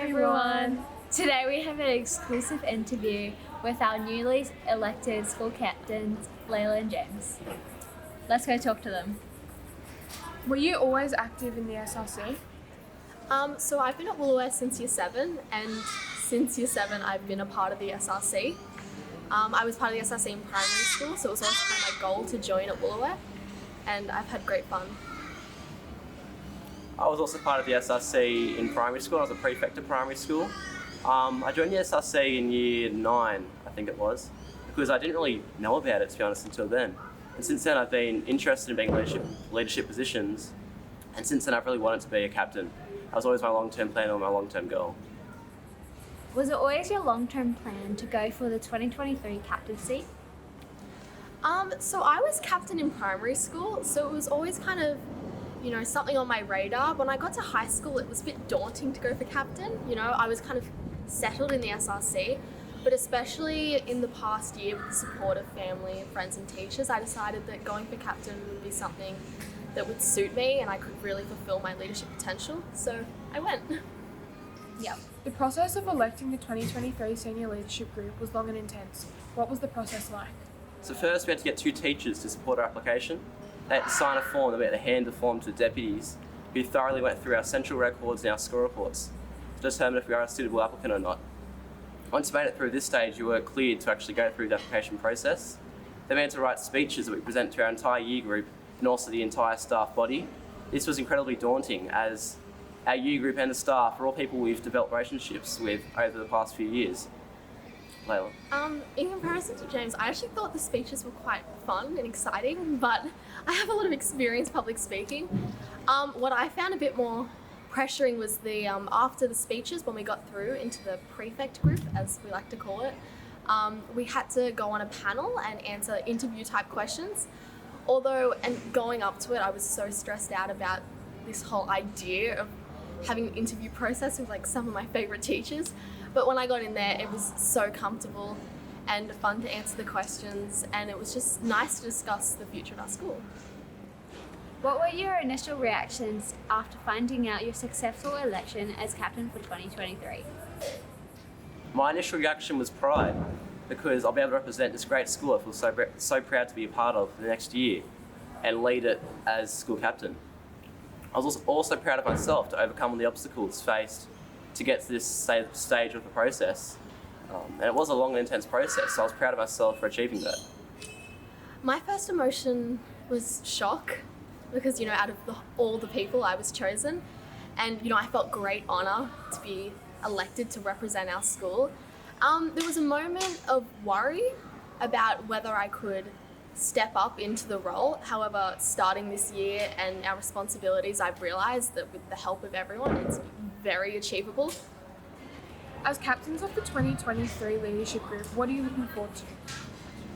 everyone! Today we have an exclusive interview with our newly elected school captains, Leila and James. Let's go talk to them. Were you always active in the SRC? So I've been at Woolooware since year 7, and since year 7 I've been a part of the SRC. I was part of the SRC in primary school, so it was always kind of my goal to join at Woolooware, and I've had great fun. I was also part of the SRC in primary school. I was a prefect at primary school. I joined the SRC in year 9, I think it was, because I didn't really know about it, to be honest, until then. And since then I've been interested in being leadership positions, and since then I've really wanted to be a captain. That was always my long-term plan or my long-term goal. Was it always your long-term plan to go for the 2023 captaincy? So I was captain in primary school, so it was always kind of, something on my radar. When I got to high school, it was a bit daunting to go for captain. I was kind of settled in the SRC, but especially in the past year with the support of family, friends and teachers, I decided that going for captain would be something that would suit me and I could really fulfill my leadership potential, so I went. Yep. The process of electing the 2023 senior leadership group was long and intense. What was the process like? So first we had to get 2 teachers to support our application. They had to sign a form, then we had to hand the form to the deputies, who thoroughly went through our central records and our school reports to determine if we are a suitable applicant or not. Once you made it through this stage, you were cleared to actually go through the application process. Then we had to write speeches that we present to our entire year group and also the entire staff body. This was incredibly daunting, as our year group and the staff are all people we've developed relationships with over the past few years. Leila? In comparison to James, I actually thought the speeches were quite fun and exciting, but I have a lot of experience public speaking. What I found a bit more pressuring was the after the speeches, when we got through into the prefect group, as we like to call it, we had to go on a panel and answer interview type questions. And going up to it, I was so stressed out about this whole idea of having an interview process with some of my favourite teachers. But when I got in there, it was so comfortable and fun to answer the questions, and it was just nice to discuss the future of our school. What were your initial reactions after finding out your successful election as captain for 2023? My initial reaction was pride, because I'll be able to represent this great school I feel so proud to be a part of for the next year and lead it as school captain. I was also proud of myself to overcome all the obstacles faced to get to this stage of the process. And it was a long and intense process, so I was proud of myself for achieving that. My first emotion was shock, because out of all the people I was chosen, and I felt great honour to be elected to represent our school. There was a moment of worry about whether I could step up into the role. However, starting this year and our responsibilities, I've realised that with the help of everyone, it's very achievable. As captains of the 2023 leadership group, what are you looking forward to?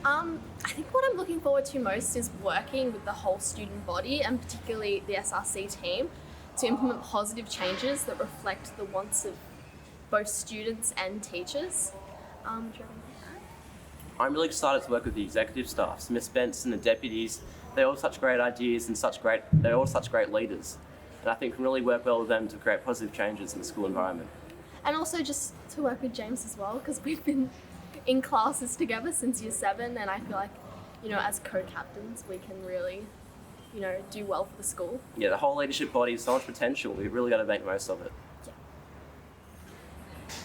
I think what I'm looking forward to most is working with the whole student body, and particularly the SRC team, to implement positive changes that reflect the wants of both students and teachers. Do you have anything to add? I'm really excited to work with the executive staff, so Miss Benson and the deputies. They're all such great ideas and they're all such great leaders. And I think we can really work well with them to create positive changes in the school environment. And also just to work with James as well, because we've been in classes together since year 7, and I feel like, as co-captains, we can really, do well for the school. Yeah, the whole leadership body has so much potential. We've really got to make the most of it. Yeah.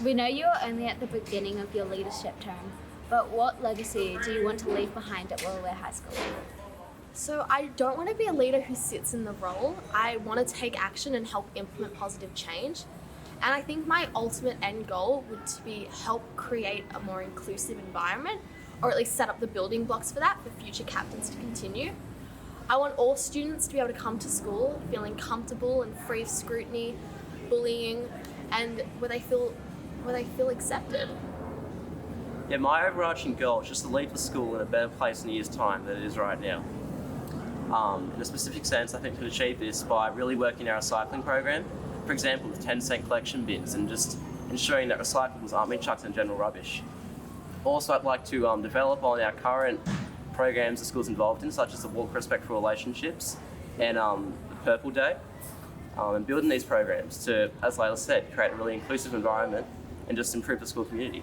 We know you're only at the beginning of your leadership term, but what legacy do you want to leave behind at Woolooware High School? So I don't want to be a leader who sits in the role. I want to take action and help implement positive change. And I think my ultimate end goal would be help create a more inclusive environment, or at least set up the building blocks for that for future captains to continue. I want all students to be able to come to school feeling comfortable and free of scrutiny, bullying, and where they feel accepted. Yeah, my overarching goal is just to leave the school in a better place in a year's time than it is right now. In a specific sense, I think we could achieve this by really working our recycling program. For example, with 10-cent collection bins, and just ensuring that recyclables aren't being chucked in general rubbish. Also, I'd like to develop on our current programs the school's involved in, such as the Walk for Respectful Relationships and the Purple Day. and building these programs to, as Leila said, create a really inclusive environment and just improve the school community.